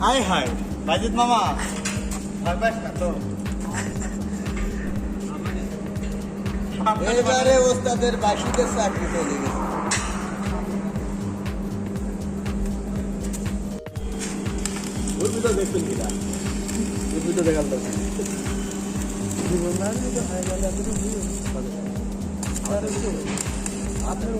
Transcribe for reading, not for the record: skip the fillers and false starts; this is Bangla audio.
হাই হাই বাজিত মামা ভয় পাস না তো এবারে ওস্তাদের বাসিদের চাকরি চলে গেছে। ওর ভিতরে দেখবেন কিনা ওর ভিতরে দেখার দরকার আপনার